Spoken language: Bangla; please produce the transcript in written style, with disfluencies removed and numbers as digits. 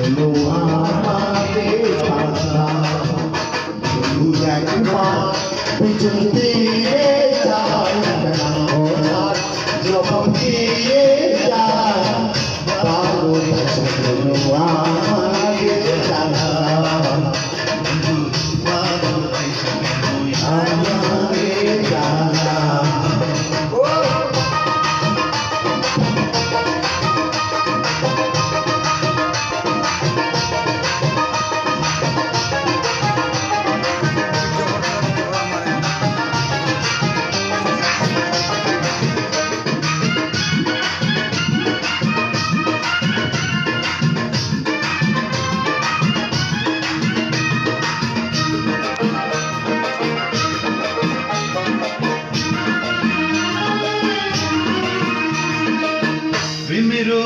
শোনো আমাকে কথা শুধু একবার পিছন দিয়ে যায় ওনার জবাব দিয়ে যায় ভালোবাসা শোনো আমাকে কথা আমাকে জানা প্রেমেরও